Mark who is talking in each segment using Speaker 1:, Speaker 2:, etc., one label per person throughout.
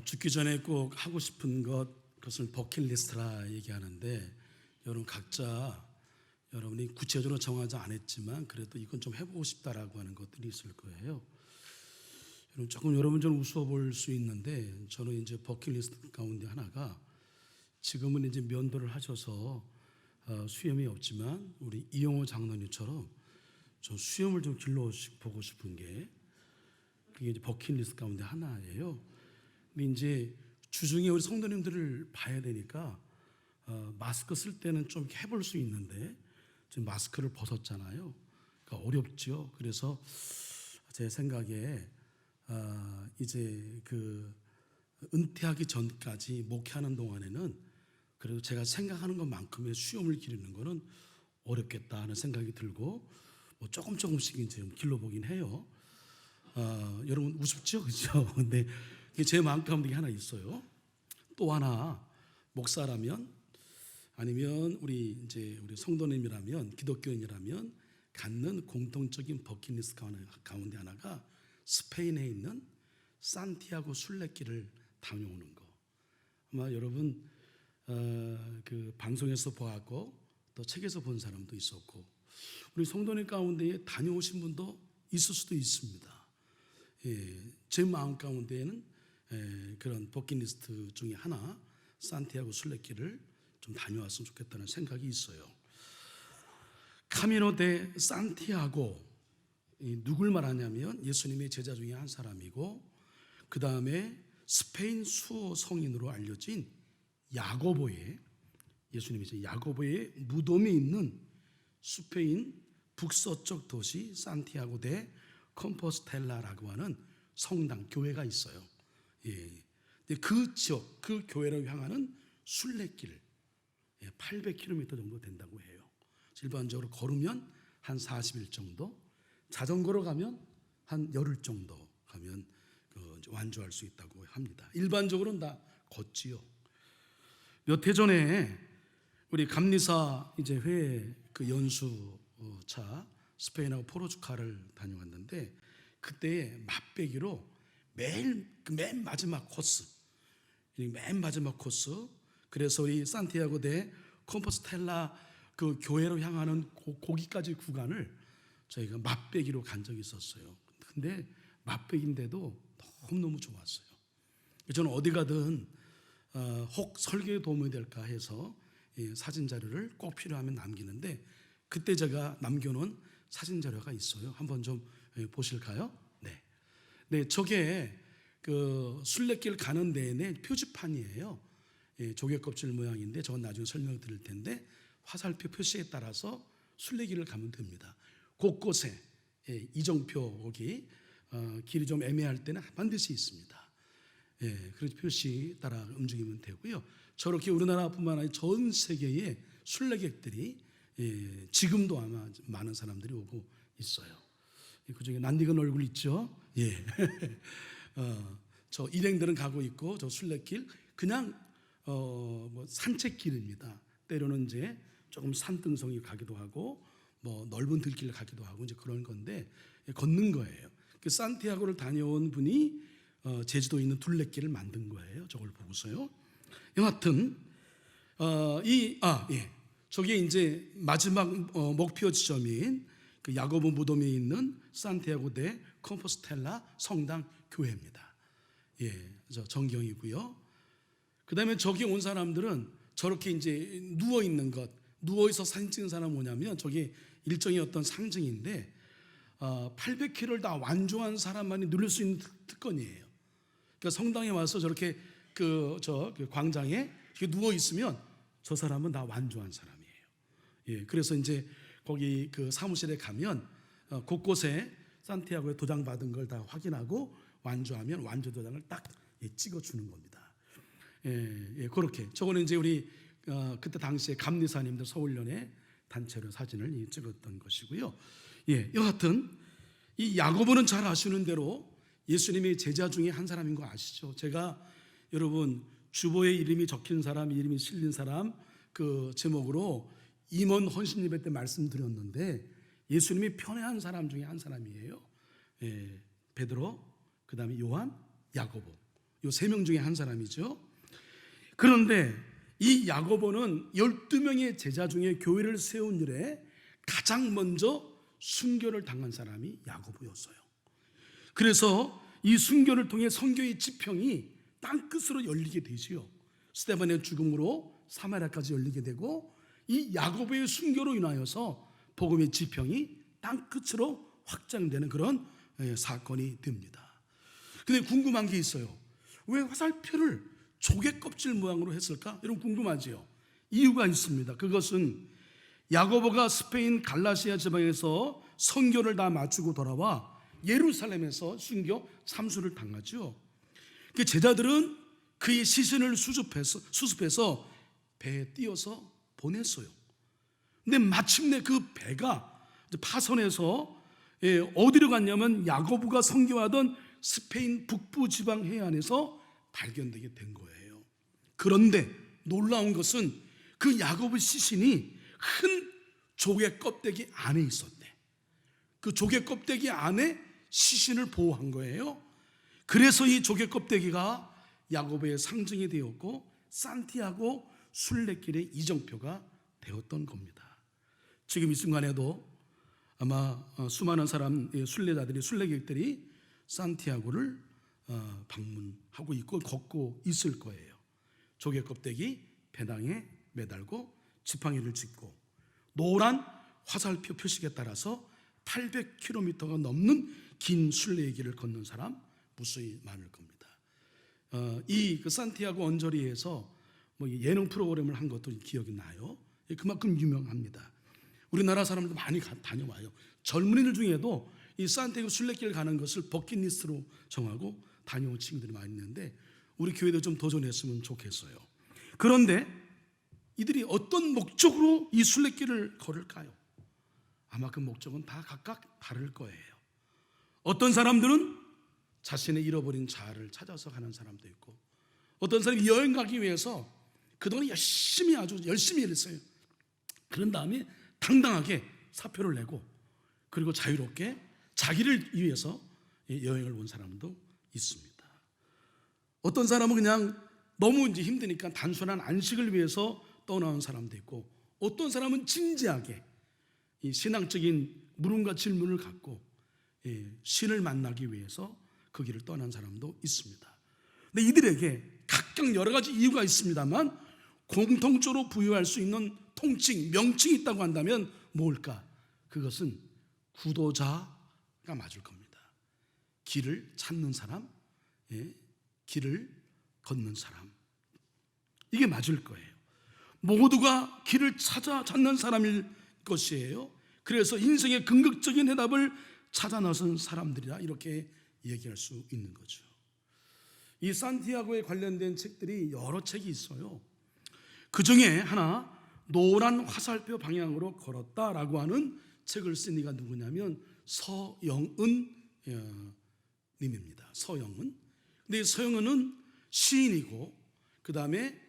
Speaker 1: 죽기 전에 꼭 하고 싶은 그것을 버킷리스트라 얘기하는데, 여러분 각자 여러분이 구체적으로 정하지 않았지만 그래도 이건 좀 해보고 싶다라고 하는 것들이 있을 거예요. 조금 여러분 좀 우스워 보일 수 있는데, 저는 이제 버킷리스트 가운데 하나가, 지금은 이제 면도를 하셔서 수염이 없지만 우리 이영호 장로님처럼 좀 수염을 좀 길러보고 싶은 게, 그게 이제 버킷리스트 가운데 하나예요. 근데 이제 주중에 우리 성도님들을 봐야 되니까 마스크 쓸 때는 좀 해볼 수 있는데 지금 마스크를 벗었잖아요. 그러니까 어렵죠. 그래서 제 생각에 이제 그 은퇴하기 전까지 목회하는 동안에는 그래도 제가 생각하는 것만큼의 수염을 기르는 거는 어렵겠다 하는 생각이 들고, 뭐 조금씩 이제 길러보긴 해요. 여러분 우습죠, 그렇죠? 근데 제 마음 가운데 하나 있어요. 또 하나, 목사라면 아니면 우리 성도님이라면, 기독교인이라면 갖는 공통적인 버킷리스트 가운데 하나가 스페인에 있는 산티아고 순례길을 다녀오는 거. 아마 여러분 그 방송에서 보았고 또 책에서 본 사람도 있었고, 우리 성도님 가운데에 다녀오신 분도 있을 수도 있습니다. 제 마음 가운데에는 그런 버킷리스트 중에 하나, 산티아고 순례길을 좀 다녀왔으면 좋겠다는 생각이 있어요. 카미노 데 산티아고, 누굴 말하냐면 예수님의 제자 중에 한 사람이고, 그 다음에 스페인 수호 성인으로 알려진 야고보의, 예수님이 이제 야고보의 무덤이 있는 스페인 북서쪽 도시 산티아고 데 컴포스텔라라고 하는 성당, 교회가 있어요. 그 지역, 그 교회를 향하는 순례길 800km 정도 된다고 해요. 일반적으로 걸으면 한 40일 정도, 자전거로 가면 한 열흘 정도 가면 완주할 수 있다고 합니다. 일반적으로는 다 걷지요. 몇 해 전에 우리 감리사 이제 회의 그 연수차 스페인하고 포르투갈을 다녀왔는데, 그때 맛배기로 매일 맨 마지막 코스, 그래서 이 산티아고 데 컴포스텔라 그 교회로 향하는 거기까지 구간을 저희가 맛배기로 간 적이 있었어요. 근데 맛배기인데도 너무너무 좋았어요. 저는 어디 가든 혹 설교에 도움이 될까 해서 사진 자료를 꼭 필요하면 남기는데, 그때 제가 남겨놓은 사진 자료가 있어요. 한번 좀 보실까요? 네, 저게 그 순례길 가는 데에 표지판이에요. 조개 껍질 모양인데 저건 나중에 설명을 드릴 텐데, 화살표 표시에 따라서 순례길을 가면 됩니다. 곳곳에 이정표, 거기 길이 좀 애매할 때는 반드시 있습니다. 그래서 표시 따라 움직이면 되고요. 저렇게 우리나라뿐만 아니라 전 세계의 순례객들이 지금도 아마 많은 사람들이 오고 있어요. 그중에 낯익은 얼굴 있죠? 저 일행들은 가고 있고, 저 순례길 그냥 뭐 산책길입니다. 때로는 이제 조금 산등성이 가기도 하고, 뭐 넓은 들길을 가기도 하고, 이제 그런 건데 걷는 거예요. 그 산티아고를 다녀온 분이 제주도에 있는 둘레길을 만든 거예요. 저걸 보고서요. 여하튼 저게 이제 마지막 목표 지점인 그 야고보 무덤이 있는 산티아고 데 컴포스텔라 성당 교회입니다. 저 정경이고요. 그 다음에 저기 온 사람들은 저렇게 이제 누워 있는 것, 누워 있어 사진 찍은 사람은 뭐냐면, 저게 일종의 어떤 상징인데 800km를 다 완주한 사람만이 누릴 수 있는 특권이에요. 그러니까 성당에 와서 저렇게 그 광장에 누워 있으면 저 사람은 다 완주한 사람이에요. 그래서 이제 거기 그 사무실에 가면 곳곳에 산티아고에 도장 받은 걸 다 확인하고, 완주하면 완주 도장을 딱 찍어 주는 겁니다. 그렇게 저거는 이제 우리 그때 당시에 감리사님들 서울연의 단체로 사진을 찍었던 것이고요. 여하튼 이 야고보는 잘 아시는 대로 예수님의 제자 중에 한 사람인 거 아시죠? 제가 여러분 주보에 이름이 적힌 사람, 이름이 실린 사람 그 제목으로 임원 헌신 예배 때 말씀드렸는데, 예수님이 편애한 사람 중에 한 사람이에요. 베드로, 그 다음에 요한, 야고보. 요 세 명 중에 한 사람이죠. 그런데 이 야고보는 12명의 제자 중에 교회를 세운 일에 가장 먼저 순교를 당한 사람이 야고보였어요. 그래서 이 순교를 통해 선교의 지평이 땅끝으로 열리게 되지요. 스데반의 죽음으로 사마리아까지 열리게 되고, 이 야고보의 순교로 인하여서 복음의 지평이 땅끝으로 확장되는 그런 사건이 됩니다. 근데 궁금한 게 있어요. 왜 화살표를 조개 껍질 모양으로 했을까? 여러분 궁금하지요? 이유가 있습니다. 그것은 야고보가 스페인 갈라시아 지방에서 선교를 다 마치고 돌아와 예루살렘에서 순교 참수를 당하죠. 그 제자들은 그의 시신을 수습해서 배에 띄워서 보냈어요. 근데 마침내 그 배가 파선해서 어디로 갔냐면 야고보가 선교하던 스페인 북부 지방 해안에서 발견되게 된 거예요. 그런데 놀라운 것은 그 야고보 시신이 큰 조개 껍데기 안에 있었대. 그 조개 껍데기 안에 시신을 보호한 거예요. 그래서 이 조개 껍데기가 야고보의 상징이 되었고 산티아고 순례길의 이정표가 되었던 겁니다. 지금 이 순간에도 아마 수많은 순례자들이, 순례객들이 산티아고를 방문하고 있고 걷고 있을 거예요. 조개 껍데기 배낭에 매달고 지팡이를 짚고 노란 화살표 표식에 따라서 800km가 넘는 긴 순례의 길을 걷는 사람 무수히 많을 겁니다. 이 산티아고 언저리에서 예능 프로그램을 한 것도 기억이 나요. 그만큼 유명합니다. 우리나라 사람들도 많이 다녀와요. 젊은이들 중에도 이 산티아고 순례길 가는 것을 버킷리스트로 정하고 다녀온 친구들이 많이 있는데 우리 교회도 좀 도전했으면 좋겠어요. 그런데 이들이 어떤 목적으로 이 순례길을 걸을까요? 아마 그 목적은 다 각각 다를 거예요. 어떤 사람들은 자신의 잃어버린 자아를 찾아서 가는 사람도 있고, 어떤 사람이 여행 가기 위해서 그동안 아주 열심히 일했어요. 그런 다음에 당당하게 사표를 내고 그리고 자유롭게 자기를 위해서 여행을 온 사람도 있습니다. 어떤 사람은 그냥 너무 이제 힘드니까 단순한 안식을 위해서 떠나온 사람도 있고, 어떤 사람은 진지하게 이 신앙적인 물음과 질문을 갖고 신을 만나기 위해서 그 길을 떠난 사람도 있습니다. 근데 이들에게 각각 여러 가지 이유가 있습니다만 공통적으로 부여할 수 있는 통칭, 명칭이 있다고 한다면 뭘까? 그것은 구도자가 맞을 겁니다. 길을 찾는 사람, 길을 걷는 사람, 이게 맞을 거예요. 모두가 길을 찾는 사람일 것이에요. 그래서 인생의 긍정적인 해답을 찾아 나선 사람들이라 이렇게 얘기할 수 있는 거죠. 이 산티아고에 관련된 책들이 여러 책이 있어요. 그 중에 하나, 노란 화살표 방향으로 걸었다라고 하는 책을 쓴 이가 누구냐면 서영은 님입니다. 서영은. 근데 서영은은 시인이고, 그 다음에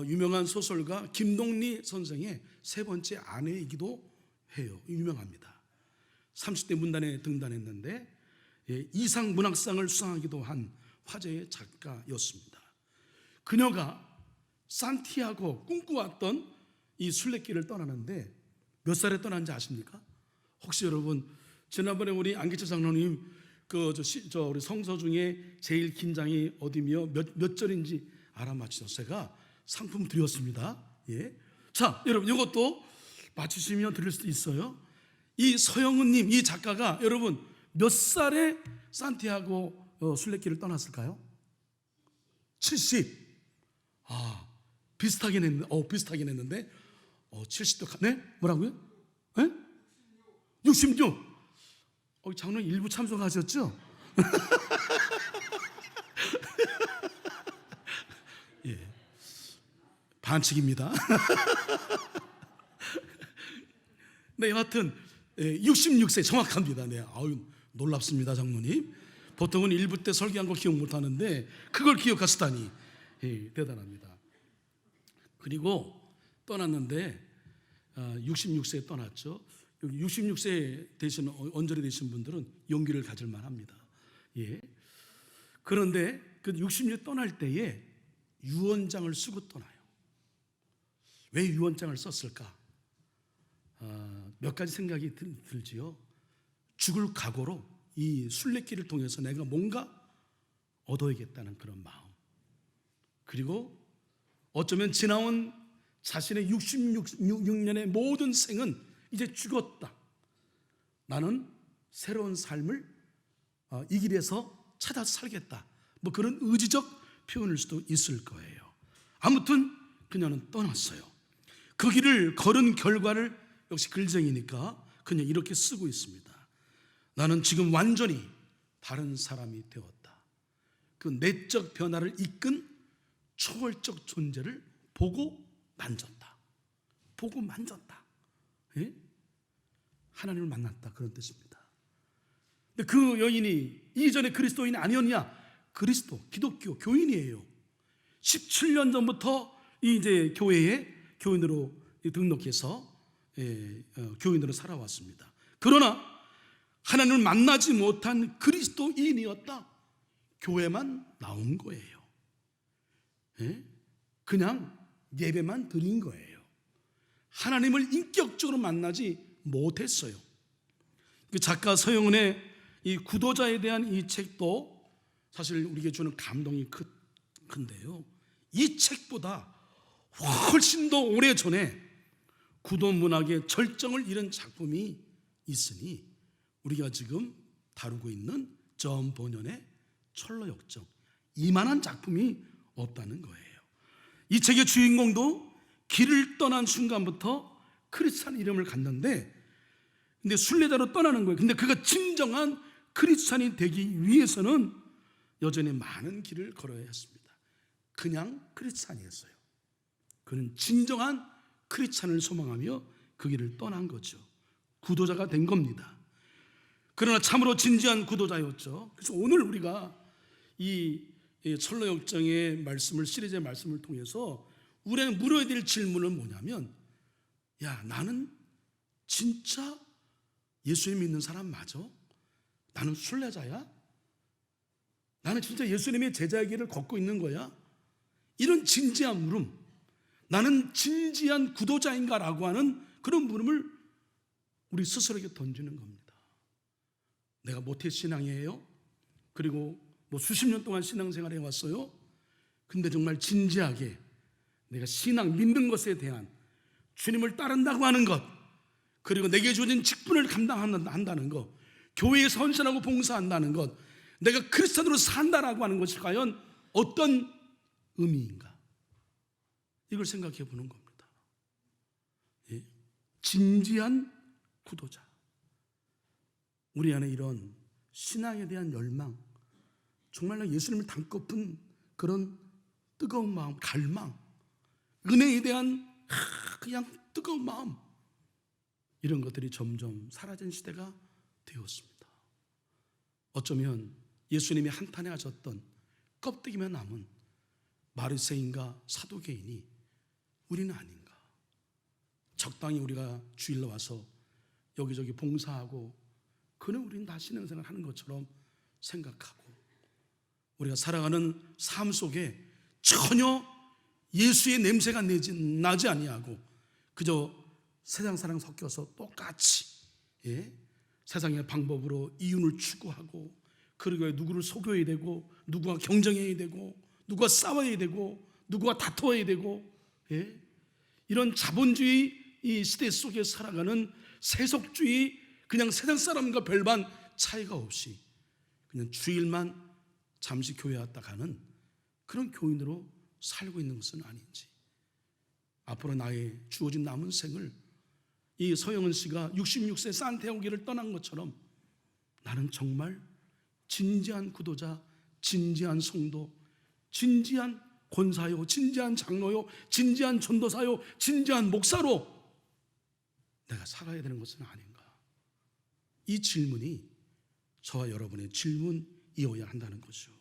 Speaker 1: 유명한 소설가 김동리 선생의 세 번째 아내이기도 해요. 유명합니다. 30대 문단에 등단했는데 이상 문학상을 수상하기도 한 화제의 작가였습니다. 그녀가 산티아고 꿈꿔왔던 이 순례길을 떠나는데 몇 살에 떠난지 아십니까? 혹시 여러분 지난번에 우리 안기철 장로님 우리 성서 중에 제일 긴 장이 어디며 몇 절인지 알아맞히셔서 제가 상품 드렸습니다. 예. 자, 여러분 이것도 맞추시면 드릴 수도 있어요. 이 서영은님, 이 작가가 여러분 몇 살에 산티아고 순례길을 떠났을까요? 70. 비슷하긴 했는데 70도 네? 뭐라고요? 네? 66. 장로님 일부 참석하셨죠? 예. 반칙입니다. 네, 여하튼 66세 정확합니다. 네, 놀랍습니다, 장로님. 보통은 일부 때 설교한 거 기억 못하는데 그걸 기억하시다니 대단합니다. 그리고 떠났는데 66세에 떠났죠. 66세 되신 언저리 되신 분들은 용기를 가질 만합니다. 예. 그런데 그 60일 떠날 때에 유언장을 쓰고 떠나요. 왜 유언장을 썼을까? 몇 가지 생각이 들지요. 죽을 각오로 이 순례길을 통해서 내가 뭔가 얻어야겠다는 그런 마음, 그리고 어쩌면 지나온 자신의 66년의 모든 생은 이제 죽었다. 나는 새로운 삶을 이 길에서 찾아 살겠다. 뭐 그런 의지적 표현일 수도 있을 거예요. 아무튼 그녀는 떠났어요. 그 길을 걸은 결과를, 역시 글쟁이니까 그냥 이렇게 쓰고 있습니다. 나는 지금 완전히 다른 사람이 되었다. 그 내적 변화를 이끈 초월적 존재를 보고 만졌다. 보고 만졌다. 예? 하나님을 만났다, 그런 뜻입니다. 근데 그 여인이 이전에 그리스도인이 아니었냐? 그리스도, 기독교 교인이에요. 17년 전부터 이제 교회에 교인으로 등록해서 교인으로 살아왔습니다. 그러나 하나님을 만나지 못한 그리스도인이었다. 교회만 나온 거예요. 그냥 예배만 드린 거예요. 하나님을 인격적으로 만나지 못했어요. 그 작가 서영은의 이 구도자에 대한 이 책도 사실 우리에게 주는 감동이 큰데요, 이 책보다 훨씬 더 오래전에 구도문학의 절정을 이룬 작품이 있으니 우리가 지금 다루고 있는 존 버년의 철로역정, 이만한 작품이 없다는 거예요. 이 책의 주인공도 길을 떠난 순간부터 크리스찬 이름을 갖는데, 근데 순례자로 떠나는 거예요. 근데 그가 진정한 크리스찬이 되기 위해서는 여전히 많은 길을 걸어야 했습니다. 그냥 크리스찬이었어요. 그는 진정한 크리스찬을 소망하며 그 길을 떠난 거죠. 구도자가 된 겁니다. 그러나 참으로 진지한 구도자였죠. 그래서 오늘 우리가 이 철로역정의 말씀을, 시리즈의 말씀을 통해서 우리는 물어야 될 질문은 뭐냐면, 야, 나는 진짜 예수님 믿는 사람 맞아? 나는 순례자야? 나는 진짜 예수님의 제자의 길을 걷고 있는 거야? 이런 진지한 물음, 나는 진지한 구도자인가라고 하는 그런 물음을 우리 스스로에게 던지는 겁니다. 내가 모태신앙이에요? 그리고 뭐 수십 년 동안 신앙생활을 해왔어요? 근데 정말 진지하게 내가 신앙, 믿는 것에 대한, 주님을 따른다고 하는 것, 그리고 내게 주어진 직분을 감당한다는 것, 교회에 헌신하고 봉사한다는 것, 내가 크리스찬으로 산다라고 하는 것이 과연 어떤 의미인가? 이걸 생각해 보는 겁니다. 예? 진지한 구도자. 우리 안에 이런 신앙에 대한 열망, 정말로 예수님을 닮고픈 그런 뜨거운 마음, 갈망, 은혜에 대한 그냥 뜨거운 마음, 이런 것들이 점점 사라진 시대가 되었습니다. 어쩌면 예수님이 한탄해 하셨던 껍데기만 남은 바리새인과 사두개인이 우리는 아닌가? 적당히 우리가 주일로 와서 여기저기 봉사하고 그는 우리는 다 신앙생활 하는 것처럼 생각하고, 우리가 살아가는 삶 속에 전혀 예수의 냄새가 나지 아니하고 그저 세상 사랑 섞여서 똑같이 세상의 방법으로 이윤을 추구하고, 그리고 누구를 속여야 되고, 누구와 경쟁해야 되고, 누구와 싸워야 되고, 누구와 다퉈야 되고, 이런 자본주의 이 시대 속에 살아가는 세속주의, 그냥 세상 사람과 별반 차이가 없이 그냥 주일만 잠시 교회 왔다 가는 그런 교인으로 살고 있는 것은 아닌지, 앞으로 나의 주어진 남은 생을 이 서영은 씨가 66세 산티아고를 떠난 것처럼 나는 정말 진지한 구도자, 진지한 성도, 진지한 권사요, 진지한 장로요, 진지한 전도사요, 진지한 목사로 내가 살아야 되는 것은 아닌가? 이 질문이 저와 여러분의 질문이어야 한다는 거죠.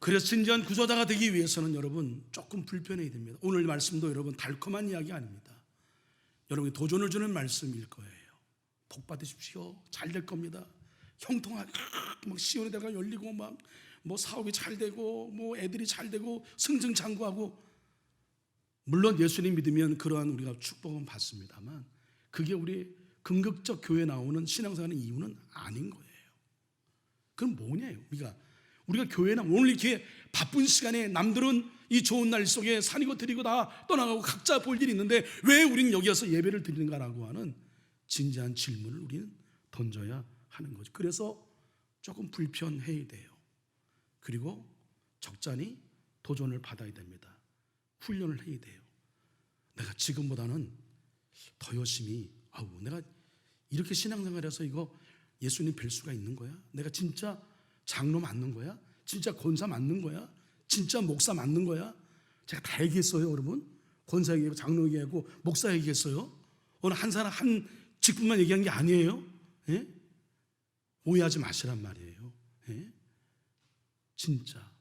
Speaker 1: 그래서 진지한 구조자가 되기 위해서는 여러분 조금 불편해야 됩니다. 오늘 말씀도 여러분 달콤한 이야기 아닙니다. 여러분이 도전을 주는 말씀일 거예요. 복 받으십시오. 잘 될 겁니다. 형통하게 막 시온의 대가 열리고 막 뭐 사업이 잘 되고 뭐 애들이 잘 되고 승승장구하고, 물론 예수님 믿으면 그러한 우리가 축복은 받습니다만 그게 우리 긍극적 교회 나오는 신앙생활의 이유는 아닌 거예요. 그럼 뭐냐요? 우리가 교회 나 오늘 이렇게 바쁜 시간에 남들은 이 좋은 날 속에 산이고 들이고 다 떠나가고 각자 볼 일이 있는데 왜 우리는 여기 와서 예배를 드리는가라고 하는 진지한 질문을 우리는 던져야 하는 거죠. 그래서 조금 불편해야 돼요. 그리고 적잖이 도전을 받아야 됩니다. 훈련을 해야 돼요. 내가 지금보다는 더 열심히, 내가 이렇게 신앙생활해서 이거 예수님 뵐 수가 있는 거야? 내가 진짜 장로 맞는 거야? 진짜 권사 맞는 거야? 진짜 목사 맞는 거야? 제가 다 얘기했어요, 여러분. 권사 얘기하고 장로 얘기하고 목사 얘기했어요. 어느 한 사람 한 직분만 얘기한 게 아니에요. 예? 오해하지 마시란 말이에요. 예? 진짜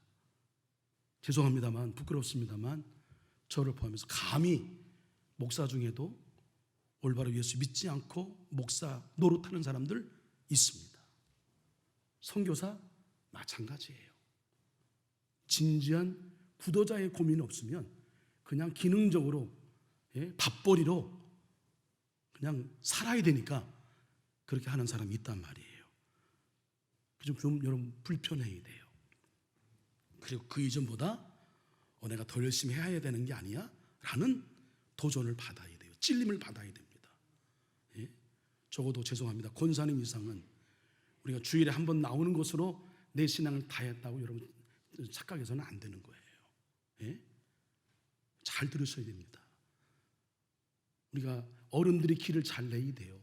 Speaker 1: 죄송합니다만, 부끄럽습니다만 저를 포함해서 감히 목사 중에도 올바로 예수 믿지 않고 목사 노릇하는 사람들 있습니다. 선교사 마찬가지예요. 진지한 구도자의 고민이 없으면 그냥 기능적으로, 밥벌이로 그냥 살아야 되니까 그렇게 하는 사람이 있단 말이에요. 좀 여러분 불편해야 돼요. 그리고 그 이전보다 내가 더 열심히 해야 되는 게 아니야? 라는 도전을 받아야 돼요. 찔림을 받아야 됩니다. 예? 적어도 죄송합니다. 권사님 이상은 우리가 주일에 한 번 나오는 것으로 내 신앙을 다했다고 여러분 착각해서는 안 되는 거예요. 예? 잘 들으셔야 됩니다. 우리가 어른들이 길을 잘 내야 돼요.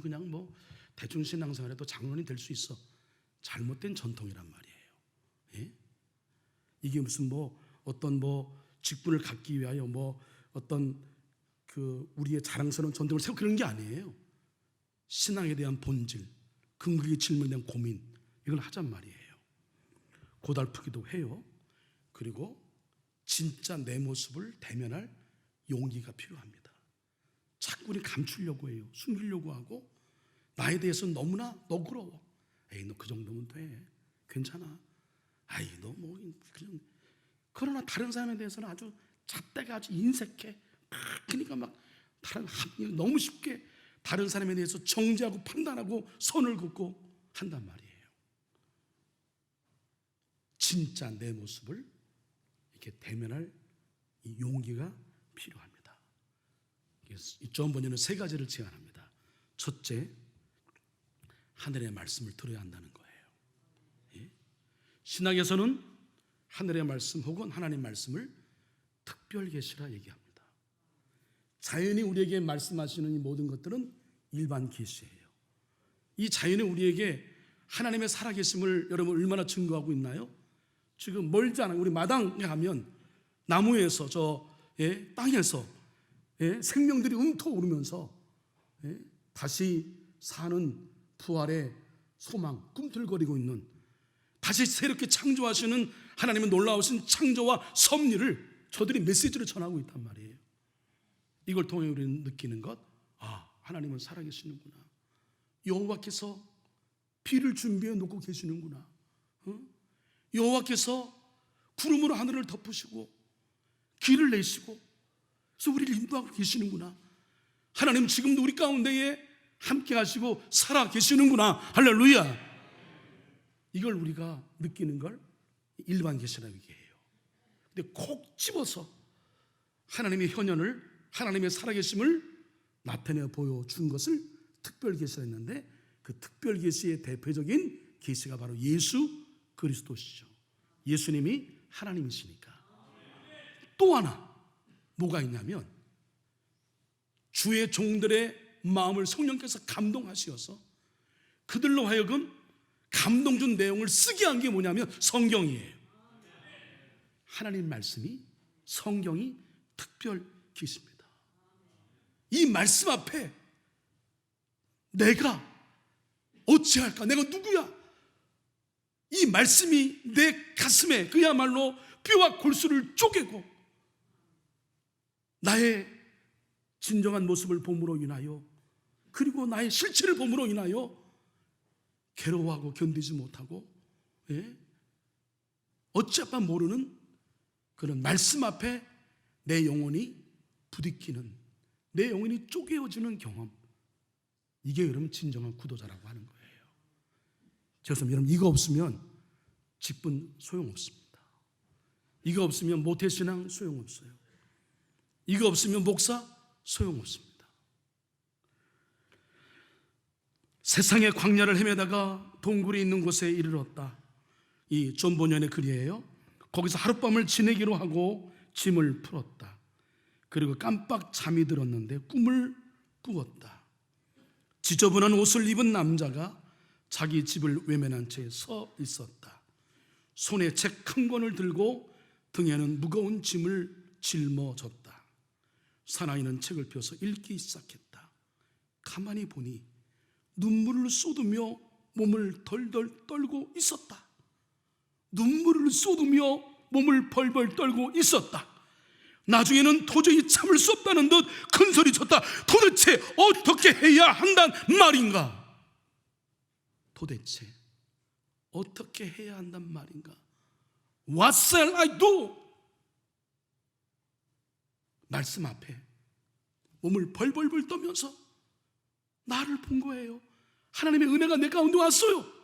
Speaker 1: 그냥 뭐 대충 신앙생활해도 장로님 될 수 있어. 잘못된 전통이란 말이에요. 예? 이게 무슨 어떤 직분을 갖기 위하여 어떤 우리의 자랑스러운 전통을 세우고 그런 게 아니에요. 신앙에 대한 본질, 근거의 질문에 대한 고민, 이걸 하잔 말이에요. 고달프기도 해요. 그리고 진짜 내 모습을 대면할 용기가 필요합니다. 자꾸 우리 감추려고 해요. 숨기려고 하고 나에 대해서 너무나 너그러워. 너 그 정도면 돼. 괜찮아. 너 그냥. 그러나 다른 사람에 대해서는 아주 잣대가 아주 인색해. 그러니까 너무 쉽게 다른 사람에 대해서 정죄하고 판단하고 선을 긋고 한단 말이에요. 진짜 내 모습을 이렇게 대면할 이 용기가 필요합니다. 전 번역은 세 가지를 제안합니다. 첫째, 하늘의 말씀을 들어야 한다는 거예요. 예? 신학에서는 하늘의 말씀 혹은 하나님 말씀을 특별 계시라 얘기합니다. 자연이 우리에게 말씀하시는 이 모든 것들은 일반 계시예요. 이 자연이 우리에게 하나님의 살아계심을 여러분 얼마나 증거하고 있나요? 지금 멀지 않아 우리 마당에 가면 나무에서 땅에서 생명들이 움터오르면서 다시 사는 부활의 소망 꿈틀거리고 있는, 다시 새롭게 창조하시는 하나님의 놀라우신 창조와 섭리를 저들이 메시지로 전하고 있단 말이에요. 이걸 통해 우리는 느끼는 것, 하나님은 살아계시는구나. 여호와께서 비를 준비해 놓고 계시는구나. 여호와께서 구름으로 하늘을 덮으시고 길을 내시고 그래서 우리를 인도하고 계시는구나. 하나님 지금도 우리 가운데에 함께 하시고 살아 계시는구나. 할렐루야. 이걸 우리가 느끼는 걸 일반 계시라고 얘기해요. 근데 콕 집어서 하나님의 현현을, 하나님의 살아계심을 나타내 보여준 것을 특별 계시라 했는데, 그 특별 계시의 대표적인 계시가 바로 예수 그리스도시죠. 예수님이 하나님이시니까. 또 하나 뭐가 있냐면, 주의 종들의 마음을 성령께서 감동하시어서 그들로 하여금 감동 준 내용을 쓰게 한 게 뭐냐면 성경이에요. 하나님 말씀이, 성경이 특별 계시입니다. 이 말씀 앞에 내가 어찌할까? 내가 누구야? 이 말씀이 내 가슴에 그야말로 뼈와 골수를 쪼개고 나의 진정한 모습을 봄으로 인하여, 그리고 나의 실체를 봄으로 인하여 괴로워하고 견디지 못하고 어찌할까 모르는 그런 말씀 앞에 내 영혼이 부딪히는, 내 영혼이 쪼개어지는 경험, 이게 여러분 진정한 구도자라고 하는 거예요. 그래서 여러분 이거 없으면 직분 소용없습니다. 이거 없으면 모태신앙 소용없어요. 이거 없으면 목사 소용없습니다. 세상의 광야를 헤매다가 동굴이 있는 곳에 이르렀다. 이 존 보년의 글이에요. 거기서 하룻밤을 지내기로 하고 짐을 풀었다. 그리고 깜빡 잠이 들었는데 꿈을 꾸었다. 지저분한 옷을 입은 남자가 자기 집을 외면한 채 서 있었다. 손에 책 한 권을 들고 등에는 무거운 짐을 짊어졌다. 사나이는 책을 펴서 읽기 시작했다. 가만히 보니 눈물을 쏟으며 몸을 덜덜 떨고 있었다. 눈물을 쏟으며 몸을 벌벌 떨고 있었다. 나중에는 도저히 참을 수 없다는 듯 큰소리 쳤다. 도대체 어떻게 해야 한단 말인가? 도대체 어떻게 해야 한단 말인가? What shall I do? 말씀 앞에 몸을 벌벌벌 떨면서 나를 본 거예요. 하나님의 은혜가 내 가운데 왔어요.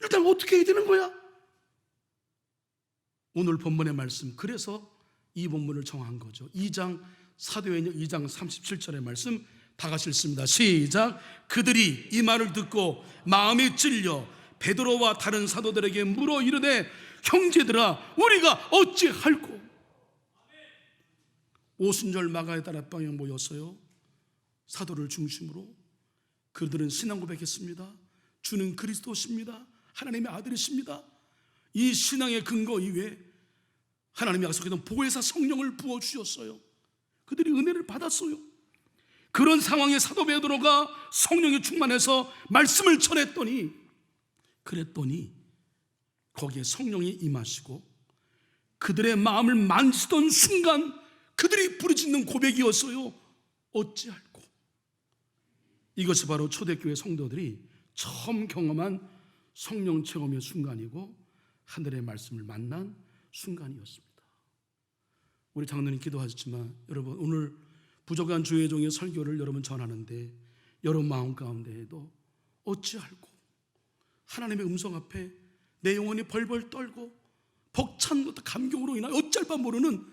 Speaker 1: 일단 어떻게 해야 되는 거야? 오늘 본문의 말씀, 그래서 이 본문을 정한 거죠. 2장 사도행전 2장 37절의 말씀 다 같이 읽습니다. 시작. 그들이 이 말을 듣고 마음에 찔려 베드로와 다른 사도들에게 물어 이르되 형제들아 우리가 어찌할꼬? 오순절 마가의 다락방에 모였어요. 사도를 중심으로 그들은 신앙 고백했습니다. 주는 그리스도십니다. 하나님의 아들이십니다. 이 신앙의 근거 이외에 하나님이 약속했던 보혜사 성령을 부어주셨어요. 그들이 은혜를 받았어요. 그런 상황에 사도 베드로가 성령에 충만해서 말씀을 전했더니, 그랬더니 거기에 성령이 임하시고 그들의 마음을 만지던 순간 그들이 부르짖는 고백이었어요. 어찌할꼬? 이것이 바로 초대교회 성도들이 처음 경험한 성령 체험의 순간이고 하늘의 말씀을 만난 순간이었습니다. 우리 장로님 기도하셨지만 여러분 오늘 부족한 주의 종의 설교를 여러분 전하는데 여러분 마음 가운데에도 어찌할꼬? 하나님의 음성 앞에 내 영혼이 벌벌 떨고 벅찬 것도 감격으로 인하여 어찌할 바 모르는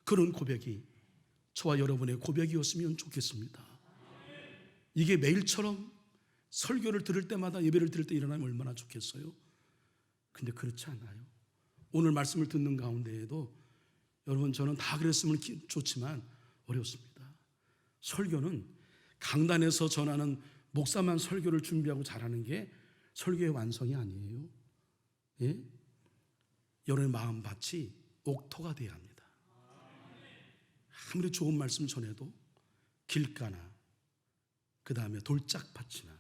Speaker 1: 그런 고백이 저와 여러분의 고백이었으면 좋겠습니다. 이게 매일처럼 설교를 들을 때마다 예배를 들을 때 일어나면 얼마나 좋겠어요. 근데 그렇지 않아요. 오늘 말씀을 듣는 가운데에도 여러분 저는 다 그랬으면 좋지만 어렵습니다. 설교는 강단에서 전하는 목사만 설교를 준비하고 잘하는 게 설교의 완성이 아니에요. 예? 여러분의 마음밭이 옥토가 돼야 합니다. 아무리 좋은 말씀 전해도 길가나 그 다음에 돌짝밭이나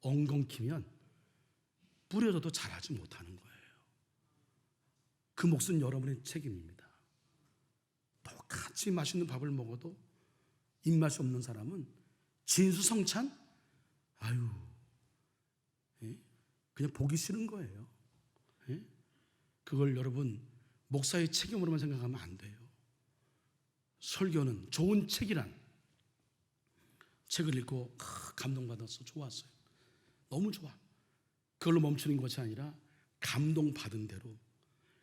Speaker 1: 엉겅퀴면 뿌려져도 자라지 못하는 거예요. 그 몫은 여러분의 책임입니다. 똑같이 맛있는 밥을 먹어도 입맛이 없는 사람은 진수성찬? 아유, 예? 그냥 보기 싫은 거예요. 예? 그걸 여러분 목사의 책임으로만 생각하면 안 돼요. 설교는 좋은 책이란, 책을 읽고 감동받아서 좋았어요. 너무 좋아. 그걸로 멈추는 것이 아니라 감동받은 대로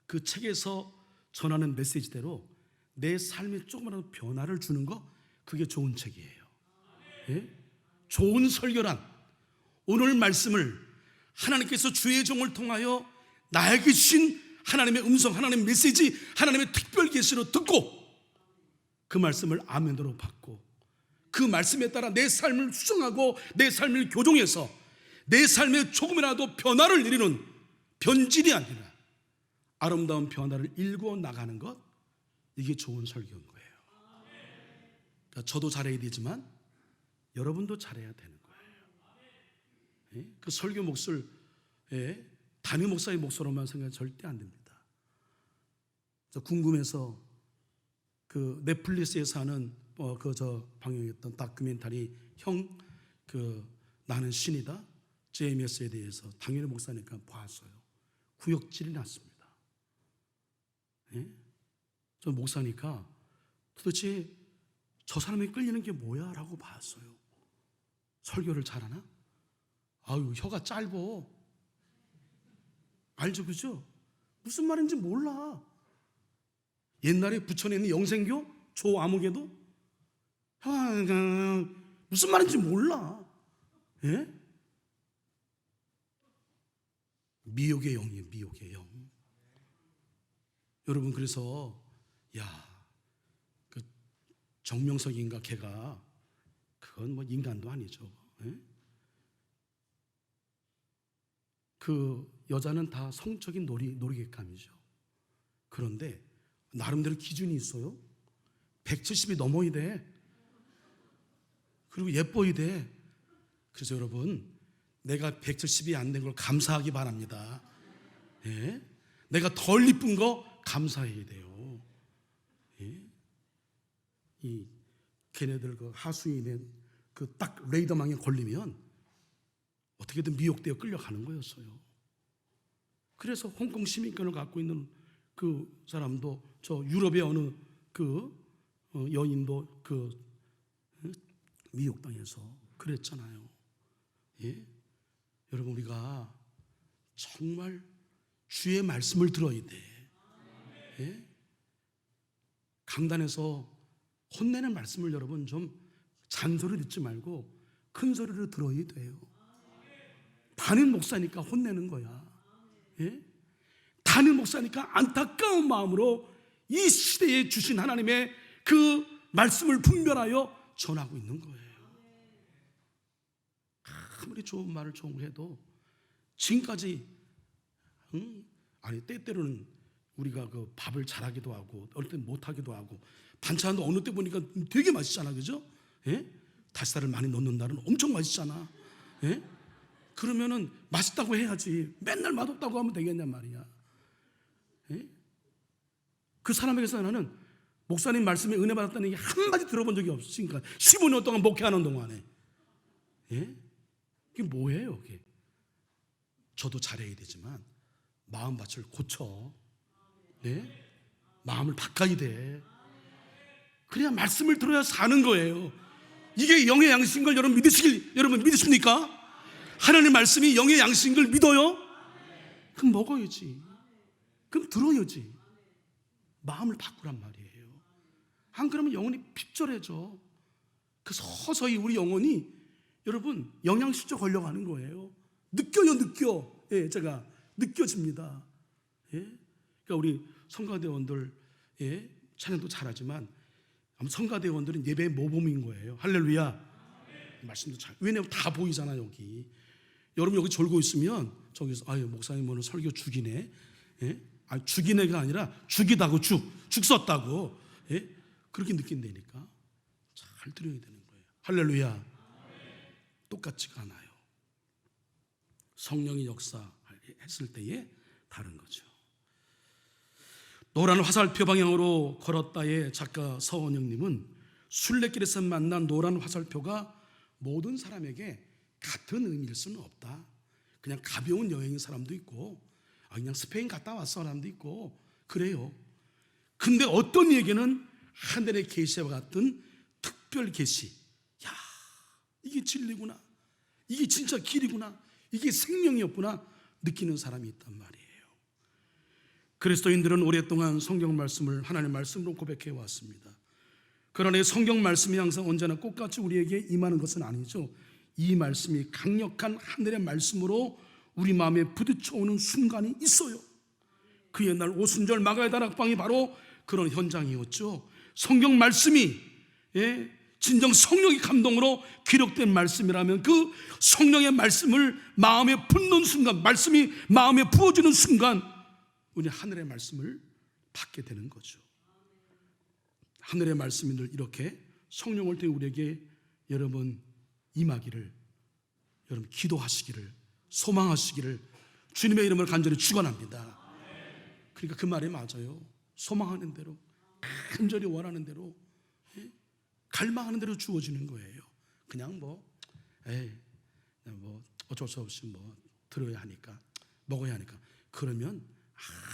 Speaker 1: 그 책에서 전하는 메시지대로 내 삶에 조금이라도 변화를 주는 거, 그게 좋은 책이에요. 예? 좋은 설교란 오늘 말씀을 하나님께서 주의 종을 통하여 나에게 주신 하나님의 음성, 하나님의 메시지, 하나님의 특별 계시로 듣고 그 말씀을 아멘으로 받고 그 말씀에 따라 내 삶을 수정하고 내 삶을 교정해서 내 삶에 조금이라도 변화를 이루는, 변질이 아니라 아름다운 변화를 일궈 나가는 것, 이게 좋은 설교인 거예요. 그러니까 저도 잘해야 되지만 여러분도 잘해야 되는 거예요. 예? 그 설교 몫을 담임 목사의 몫으로만 생각하면 절대 안 됩니다. 궁금해서 그 넷플릭스에서 하는 방영했던 다큐멘터리 나는 신이다 JMS에 대해서 당연히 목사니까 봤어요. 구역질이 났습니다. 예? 저 목사니까 도대체 저 사람이 끌리는 게 뭐야? 라고 봤어요. 설교를 잘하나? 아유, 혀가 짧어. 알죠, 그죠? 무슨 말인지 몰라. 옛날에 부천에 있는 영생교 조아무개도 무슨 말인지 몰라. 예? 미혹의 영이에요, 미혹의 영. 여러분, 그래서 그 정명석인가 걔가 그건 뭐 인간도 아니죠. 예? 그 여자는 다 성적인 놀이객감이죠. 그런데 나름대로 기준이 있어요. 170이 넘어야 돼. 그리고 예뻐야 돼. 그래서 여러분, 내가 170이 안 된 걸 감사하기 바랍니다. 예? 내가 덜 이쁜 거 감사해야 돼요. 예? 이 걔네들 그 하수인의 그 딱 레이더망에 걸리면 어떻게든 미혹되어 끌려가는 거였어요. 그래서 홍콩 시민권을 갖고 있는 그 사람도 저 유럽의 어느 그 여인도 그 미혹당해서 그랬잖아요. 예? 여러분, 우리가 정말 주의 말씀을 들어야 돼. 예? 강단에서 혼내는 말씀을 여러분 좀 잔소리 듣지 말고 큰 소리로 들어야 돼요. 담임 목사니까 혼내는 거야. 예? 담임 목사니까 안타까운 마음으로 이 시대에 주신 하나님의 그 말씀을 분별하여 전하고 있는 거예요. 아무리 좋은 말을 종해도 지금까지 아니 때때로는 우리가 그 밥을 잘하기도 하고 어느 때 못하기도 하고 반찬도 어느 때 보니까 되게 맛있잖아, 그죠? 예? 다시다를 많이 넣는 날은 엄청 맛있잖아. 예? 그러면은 맛있다고 해야지 맨날 맛없다고 하면 되겠냔 말이야. 예? 그 사람에게서 나는 목사님 말씀에 은혜 받았다는 얘기 한마디 들어본 적이 없으니까 15년 동안 목회하는 동안에. 예? 이게 뭐예요, 이게? 저도 잘해야 되지만 마음밭을 고쳐. 네? 마음을 바꿔야 돼. 그래야 말씀을 들어야 사는 거예요. 이게 영의 양식인 걸 여러분 믿으십니까? 하나님의 말씀이 영의 양식인 걸 믿어요? 그럼 먹어야지. 그럼 들어야지. 마음을 바꾸란 말이에요. 안 그러면 영혼이 핍절해져. 그 서서히 우리 영혼이 여러분 영양실조 걸려가는 거예요. 느껴요. 예, 제가 느껴집니다. 예? 그러니까 우리 성가대원들 찬양도 잘하지만 성가대원들은 예배의 모범인 거예요. 할렐루야. 말씀도 잘. 왜냐면 다 보이잖아 여기. 여러분 여기 졸고 있으면 저기서 아유 목사님 오늘 설교 죽이네. 예? 아니 죽이네가 아니라 죽이다고 죽 썼다고. 예? 그렇게 느낀다니까. 잘 들어야 되는 거예요. 할렐루야. 똑같지가 않아요. 성령이 역사했을 때에 다른 거죠. 노란 화살표 방향으로 걸었다의 작가 서원영님은 순례길에서 만난 노란 화살표가 모든 사람에게 같은 의미일 수는 없다. 그냥 가벼운 여행인 사람도 있고 그냥 스페인 갔다 왔어 사람도 있고 그래요. 근데 어떤 얘기는 하늘의 계시와 같은 특별 계시. 야, 이게 진리구나. 이게 진짜 길이구나. 이게 생명이었구나 느끼는 사람이 있단 말이에요. 그리스도인들은 오랫동안 성경 말씀을 하나님의 말씀으로 고백해 왔습니다. 그러나 성경 말씀이 항상 언제나 똑같이 우리에게 임하는 것은 아니죠. 이 말씀이 강력한 하늘의 말씀으로 우리 마음에 부딪혀오는 순간이 있어요. 그 옛날 오순절 마가의 다락방이 바로 그런 현장이었죠. 성경 말씀이 진정 성령의 감동으로 기록된 말씀이라면 그 성령의 말씀을 마음에 품는 순간, 말씀이 마음에 부어지는 순간 우리 하늘의 말씀을 받게 되는 거죠. 하늘의 말씀이 늘 이렇게 성령을 통해 우리에게 여러분 임하기를, 여러분 기도하시기를, 소망하시기를 주님의 이름을 간절히 축원합니다. 그러니까 그 말이 맞아요. 소망하는 대로, 간절히 원하는 대로, 갈망하는 대로 주어지는 거예요. 그냥 뭐 어쩔 수 없이 뭐 들어야 하니까, 먹어야 하니까, 그러면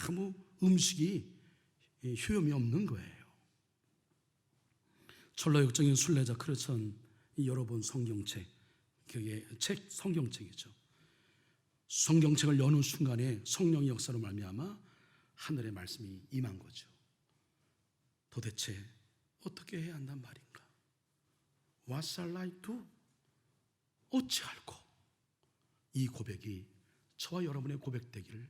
Speaker 1: 아무 음식이 효험이 없는 거예요. 철로역정인 순례자 크루천 여러 번 성경책, 그게 성경책이죠. 성경책을 여는 순간에 성령의 역사로 말미암아 하늘의 말씀이 임한 거죠. 도대체 어떻게 해야 한단 말인가? What shall I do? 어찌할꼬? 이 고백이 저와 여러분의 고백되기를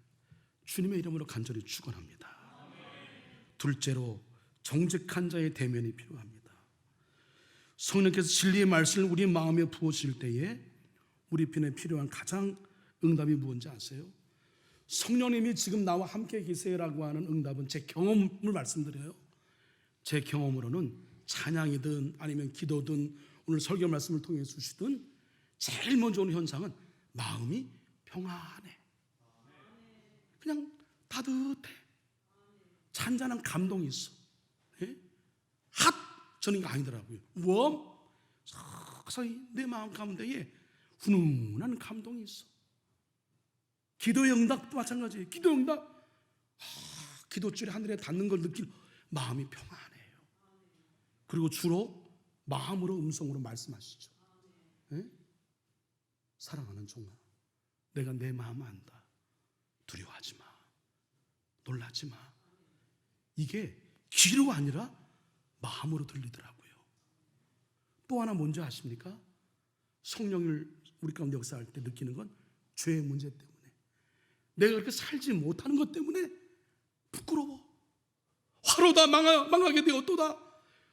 Speaker 1: 주님의 이름으로 간절히 축원합니다. 둘째로 정직한 자의 대면이 필요합니다. 성령께서 진리의 말씀을 우리 마음에 부어주실 때에 우리 편에 필요한 가장 응답이 무엇인지 아세요? 성령님이 지금 나와 함께 계세요라고 하는 응답은 제 경험을 말씀드려요. 제 경험으로는 찬양이든 아니면 기도든 오늘 설교 말씀을 통해 주시든 제일 먼저 오는 현상은 마음이 평안해. 그냥 따뜻해. 잔잔한 감동이 있어. 핫! 저는 이거 아니더라고요. 웜! 서서히 내 마음 가운데에 훈훈한 감동이 있어. 기도의 응답도 마찬가지예요. 기도의 응답, 기도줄이 하늘에 닿는 걸 느끼는 마음이 평안해요. 그리고 주로 마음으로 음성으로 말씀하시죠. 사랑하는 종아, 내가 내 마음 안다. 두려워하지 마. 놀라지 마. 이게 귀로 아니라 마음으로 들리더라고요. 또 하나 뭔지 아십니까? 성령을 우리 가운데 역사할 때 느끼는 건 죄의 문제 때문에, 내가 그렇게 살지 못하는 것 때문에 부끄러워. 화로다 망하게 되었도다.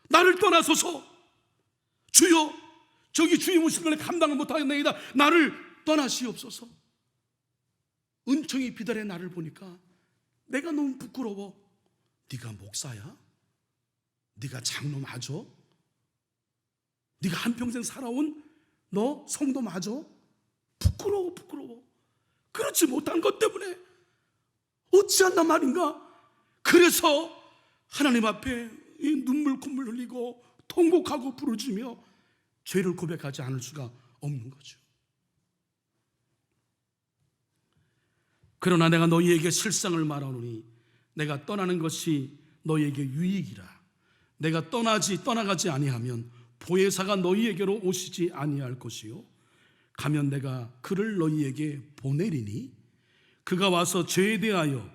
Speaker 1: 나를 떠나소서. 주여, 저기 주의 오신 걸 감당을 못하겠나이다. 나를 떠나시옵소서. 은총이 비달의 나를 보니까 내가 너무 부끄러워. 네가 목사야? 네가 장로 맞아? 네가 한평생 살아온 너 성도 맞아? 부끄러워. 그렇지 못한 것 때문에 어찌한단 말인가? 그래서 하나님 앞에 눈물 콧물 흘리고 통곡하고 부르짖으며 죄를 고백하지 않을 수가 없는 거죠. 그러나 내가 너희에게 실상을 말하노니 내가 떠나는 것이 너희에게 유익이라. 내가 떠나가지 아니하면 보혜사가 너희에게로 오시지 아니할 것이요, 가면 내가 그를 너희에게 보내리니 그가 와서 죄에 대하여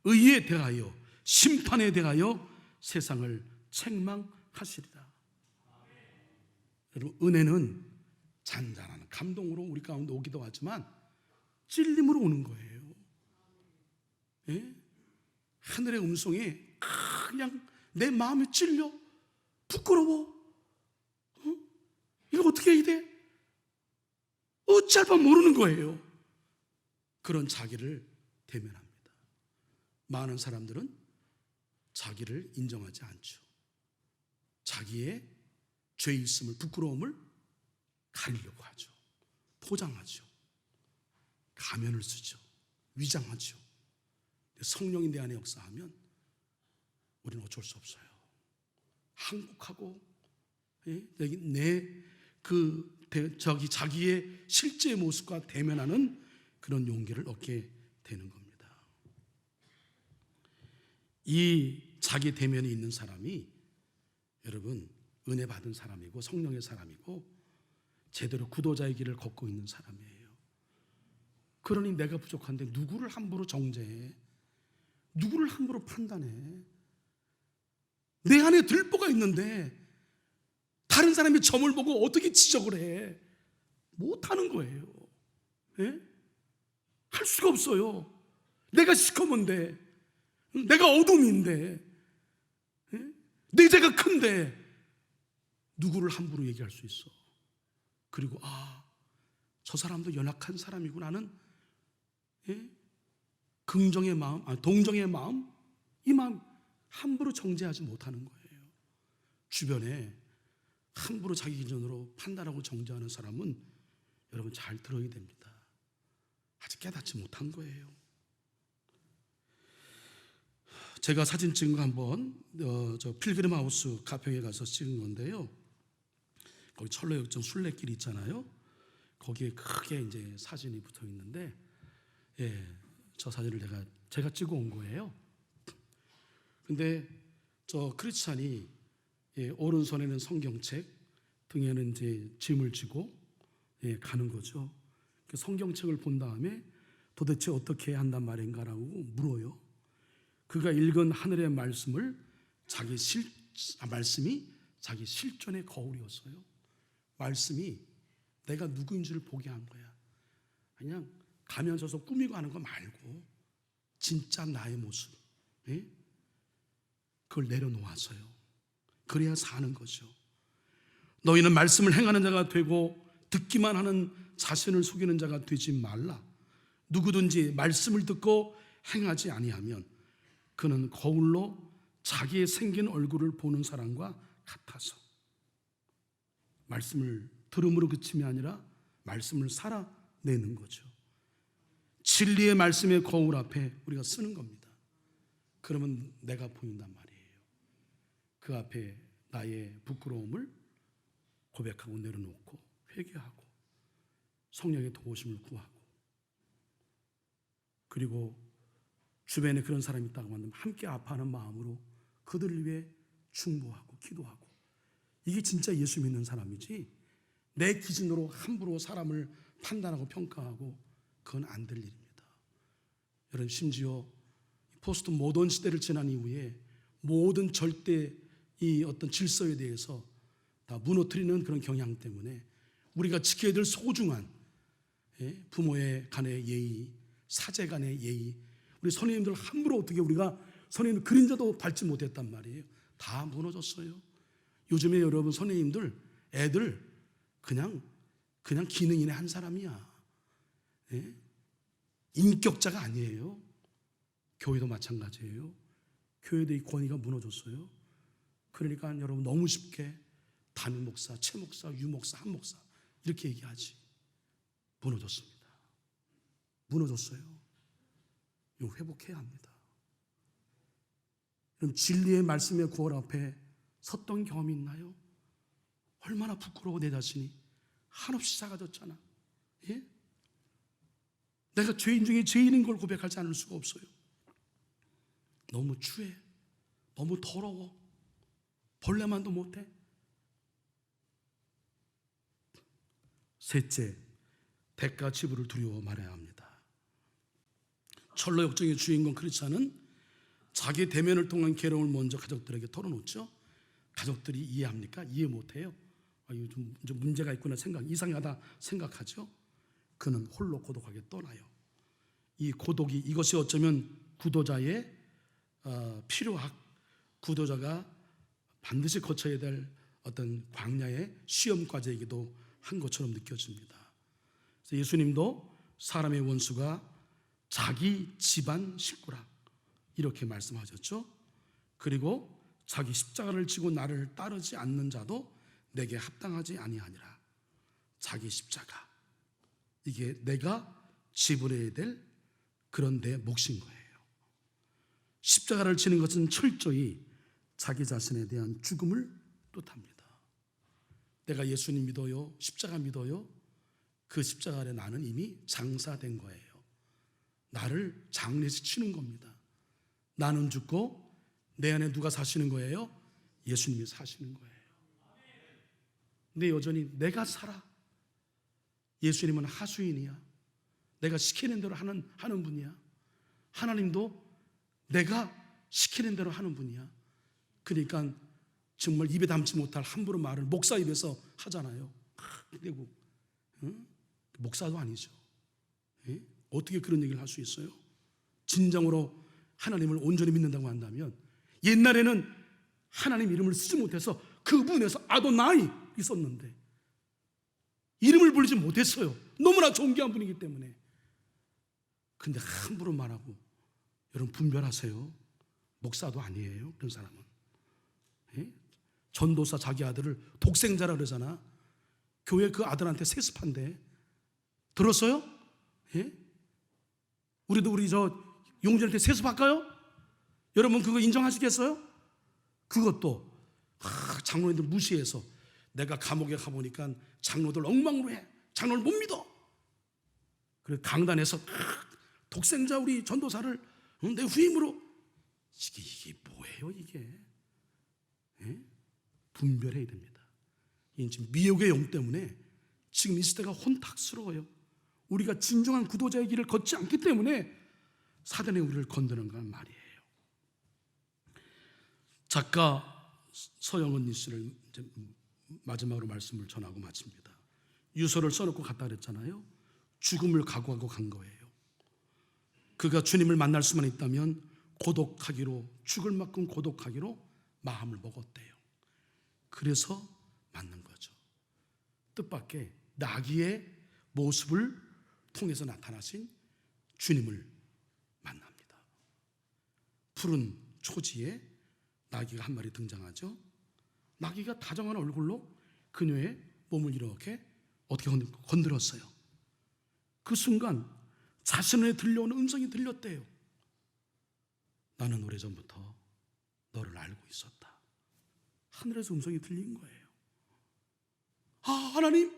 Speaker 1: 의에 대하여 심판에 대하여 세상을 책망하시리라. 여러분, 은혜는 잔잔한 감동으로 우리 가운데 오기도 하지만 찔림으로 오는 거예요. 하늘의 음성에 그냥 내 마음이 찔려. 부끄러워. 이거 어떻게 해야 돼? 어찌할 바 모르는 거예요. 그런 자기를 대면합니다. 많은 사람들은 자기를 인정하지 않죠. 자기의 죄 있음을, 부끄러움을 가리려고 하죠. 포장하죠. 가면을 쓰죠. 위장하죠. 성령이 내 안에 역사하면 우리는 어쩔 수 없어요. 항복하고 자기의 실제 모습과 대면하는 그런 용기를 얻게 되는 겁니다. 이 자기 대면이 있는 사람이 여러분 은혜 받은 사람이고 성령의 사람이고 제대로 구도자의 길을 걷고 있는 사람이에요. 그러니 내가 부족한데 누구를 함부로 정죄해? 누구를 함부로 판단해? 내 안에 들보가 있는데 다른 사람이 점을 보고 어떻게 지적을 해? 못하는 거예요. 할 수가 없어요. 내가 시커먼데, 내가 어둠인데, 내 죄가 큰데 누구를 함부로 얘기할 수 있어? 그리고 저 사람도 연약한 사람이구나 하는 긍정의 마음, 동정의 마음, 이 마음 함부로 정죄하지 못하는 거예요. 주변에 함부로 자기 기준으로 판단하고 정죄하는 사람은 여러분 잘 들어야 됩니다. 아직 깨닫지 못한 거예요. 제가 사진 찍은 거 한번 저 필그림 하우스 가평에 가서 찍은 건데요. 거기 철로역정 순례길 있잖아요. 거기에 크게 이제 사진이 붙어 있는데, 저 사진을 제가 찍어 온 거예요. 근데 저 크리스찬이 오른손에는 성경책, 등에는 이제 짐을 지고 가는 거죠. 그 성경책을 본 다음에 도대체 어떻게 해야 한단 말인가라고 물어요. 그가 읽은 하늘의 말씀을 말씀이 자기 실존의 거울이었어요. 말씀이 내가 누구인지를 보게 한 거야. 그냥 가면서서 꾸미고 하는 거 말고 진짜 나의 모습, 그걸 내려놓아서요. 그래야 사는 거죠. 너희는 말씀을 행하는 자가 되고 듣기만 하는 자신을 속이는 자가 되지 말라. 누구든지 말씀을 듣고 행하지 아니하면 그는 거울로 자기의 생긴 얼굴을 보는 사람과 같아서. 말씀을 들음으로 그침이 아니라 말씀을 살아내는 거죠. 진리의 말씀의 거울 앞에 우리가 쓰는 겁니다. 그러면 내가 보인단 말이에요. 그 앞에 나의 부끄러움을 고백하고 내려놓고 회개하고 성령의 도우심을 구하고, 그리고 주변에 그런 사람이 있다고 하면 함께 아파하는 마음으로 그들을 위해 중보하고 기도하고. 이게 진짜 예수 믿는 사람이지 내 기준으로 함부로 사람을 판단하고 평가하고 그건 안 될 일입니다. 여러분, 심지어 포스트 모던 시대를 지난 이후에 모든 절대 이 어떤 질서에 대해서 다 무너뜨리는 그런 경향 때문에 우리가 지켜야 될 소중한 부모의 간의 예의, 사제 간의 예의, 우리 선생님들 함부로 어떻게 우리가 선생님 그림자도 밟지 못했단 말이에요. 다 무너졌어요. 요즘에 여러분 선생님들 애들 그냥 기능인의 한 사람이야. 인격자가 아니에요. 교회도 마찬가지예요. 교회도 이 권위가 무너졌어요. 그러니까 여러분 너무 쉽게 담임 목사, 최 목사, 유 목사, 한 목사 이렇게 얘기하지. 무너졌습니다. 무너졌어요. 이거 회복해야 합니다. 그럼 진리의 말씀의 구원 앞에 섰던 경험이 있나요? 얼마나 부끄러워 내 자신이 한없이 작아졌잖아. 내가 죄인 중에 죄인인 걸 고백하지 않을 수가 없어요. 너무 추해, 너무 더러워, 벌레만도 못해. 셋째, 대가 지불을 두려워 말해야 합니다. 철로 역정의 주인공 크리스찬은 자기 대면을 통한 괴로움을 먼저 가족들에게 털어놓죠. 가족들이 이해합니까? 이해 못해요. 이거 좀 문제가 있구나 이상하다 생각하죠. 그는 홀로 고독하게 떠나요. 이 고독이, 이것이 어쩌면 구도자의 필요학, 구도자가 반드시 거쳐야 될 어떤 광야의 시험 과제이기도 한 것처럼 느껴집니다. 그래서 예수님도 사람의 원수가 자기 집안 식구라 이렇게 말씀하셨죠. 그리고 자기 십자가를 지고 나를 따르지 않는 자도 내게 합당하지 아니하니라. 자기 십자가, 이게 내가 지불해야 될 그런 내 몫인 거예요. 십자가를 지는 것은 철저히 자기 자신에 대한 죽음을 뜻합니다. 내가 예수님 믿어요, 십자가 믿어요, 그 십자가 아래 나는 이미 장사된 거예요. 나를 장례시 치는 겁니다. 나는 죽고 내 안에 누가 사시는 거예요? 예수님이 사시는 거예요. 근데 여전히 내가 살아. 예수님은 하수인이야. 내가 시키는 대로 하는 분이야. 하나님도 내가 시키는 대로 하는 분이야. 그러니까 정말 입에 담지 못할 함부로 말을 목사 입에서 하잖아요. 그리고 목사도 아니죠. 어떻게 그런 얘기를 할 수 있어요? 진정으로 하나님을 온전히 믿는다고 한다면, 옛날에는 하나님 이름을 쓰지 못해서 그분에서 아도나이 있었는데 이름을 부르지 못했어요. 너무나 존귀한 분이기 때문에. 근데 함부로 말하고, 여러분 분별하세요. 목사도 아니에요, 그런 사람은. 전도사 자기 아들을 독생자라 그러잖아. 교회 그 아들한테 세습한대. 들었어요? 우리도 우리 용진한테 세습할까요? 여러분 그거 인정하시겠어요? 그것도 장로님들 무시해서, 내가 감옥에 가보니까 장로들 엉망으로 해. 장로를 못 믿어. 그래 강단에서 독생자 우리 전도사를 내 후임으로 이게 뭐예요 이게? 예? 분별해야 됩니다. 이 지금 미혹의 영 때문에 지금 이 시대가 혼탁스러워요. 우리가 진정한 구도자의 길을 걷지 않기 때문에 사단이 우리를 건드는 건 말이에요. 작가 서영은 씨를 이제 마지막으로 말씀을 전하고 마칩니다. 유서를 써놓고 갔다 그랬잖아요. 죽음을 각오하고 간 거예요. 그가 주님을 만날 수만 있다면 고독하기로, 죽을 만큼 고독하기로 마음을 먹었대요. 그래서 만난 거죠. 뜻밖의 나귀의 모습을 통해서 나타나신 주님을 만납니다. 푸른 초지에 나귀가 한 마리 등장하죠. 나귀가 다정한 얼굴로 그녀의 몸을 이렇게 어떻게 건드렸어요. 그 순간 자신에 들려오는 음성이 들렸대요. 나는 오래전부터 너를 알고 있었다. 하늘에서 음성이 들린 거예요. 아, 하나님!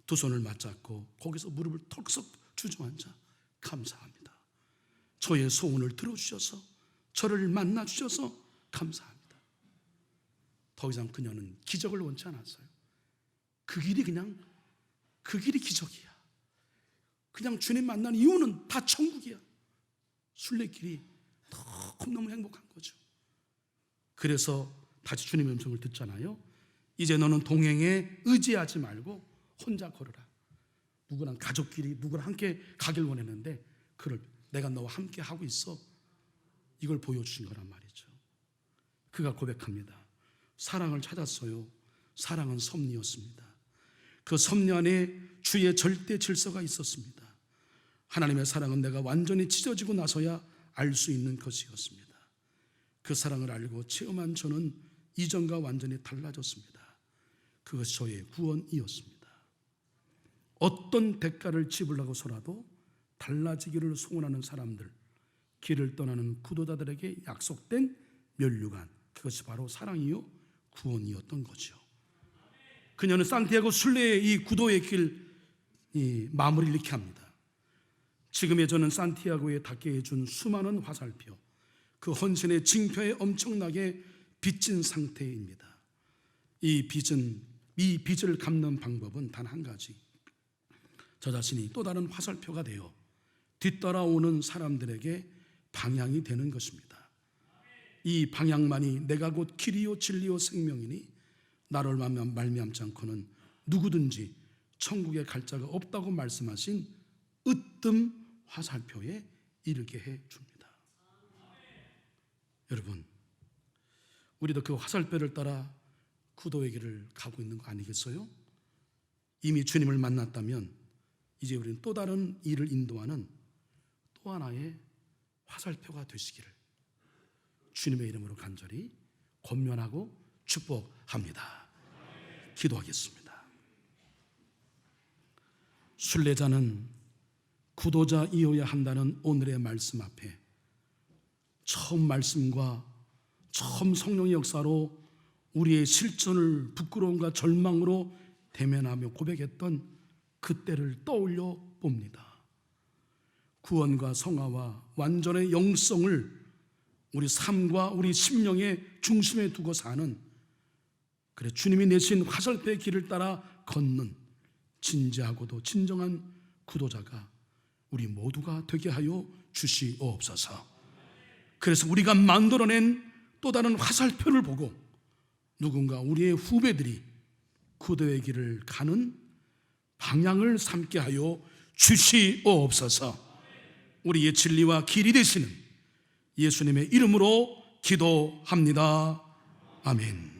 Speaker 1: 두 손을 맞잡고 거기서 무릎을 털썩 주저앉아 감사합니다. 저의 소원을 들어주셔서 저를 만나주셔서 감사합니다. 더 이상 그녀는 기적을 원치 않았어요. 그 길이 기적이야. 그냥 주님 만난 이유는 다 천국이야. 순례길이 너무너무 행복한 거죠. 그래서 다시 주님의 음성을 듣잖아요. 이제 너는 동행에 의지하지 말고 혼자 걸어라. 누구랑 가족끼리 누구랑 함께 가길 원했는데 그를 내가 너와 함께 하고 있어. 이걸 보여주신 거란 말이죠. 그가 고백합니다. 사랑을 찾았어요. 사랑은 섭리였습니다. 그 섭리 안에 주의 절대 질서가 있었습니다. 하나님의 사랑은 내가 완전히 찢어지고 나서야 알 수 있는 것이었습니다. 그 사랑을 알고 체험한 저는 이전과 완전히 달라졌습니다. 그것이 저의 구원이었습니다. 어떤 대가를 지불하고서라도 달라지기를 소원하는 사람들, 길을 떠나는 구도자들에게 약속된 면류관, 그것이 바로 사랑이요 구원이었던 거죠. 그녀는 산티아고 순례의 이 구도의 길 마무리를 이렇게 합니다. 지금의 저는 산티아고에 닿게 해준 수많은 화살표, 그 헌신의 징표에 엄청나게 빚진 상태입니다. 이 빚을 갚는 방법은 단 한 가지. 저 자신이 또 다른 화살표가 되어 뒤따라오는 사람들에게 방향이 되는 것입니다. 이 방향만이 내가 곧 길이요 진리요 생명이니 나를 말미암지 않고는 누구든지 천국에 갈 자가 없다고 말씀하신 으뜸 화살표에 이르게 해 줍니다. 여러분, 우리도 그 화살표를 따라 구도의 길을 가고 있는 거 아니겠어요? 이미 주님을 만났다면 이제 우리는 또 다른 일을 인도하는 또 하나의 화살표가 되시기를 주님의 이름으로 간절히 권면하고 축복합니다. 기도하겠습니다. 순례자는 구도자이어야 한다는 오늘의 말씀 앞에 처음 말씀과 처음 성령의 역사로 우리의 실존을 부끄러움과 절망으로 대면하며 고백했던 그때를 떠올려 봅니다. 구원과 성화와 완전의 영성을 우리 삶과 우리 심령의 중심에 두고 사는, 그래 주님이 내신 화살표의 길을 따라 걷는 진지하고도 진정한 구도자가 우리 모두가 되게 하여 주시옵소서. 그래서 우리가 만들어낸 또 다른 화살표를 보고 누군가 우리의 후배들이 구도의 길을 가는 방향을 삼게 하여 주시옵소서. 우리의 진리와 길이 되시는 예수님의 이름으로 기도합니다. 아멘.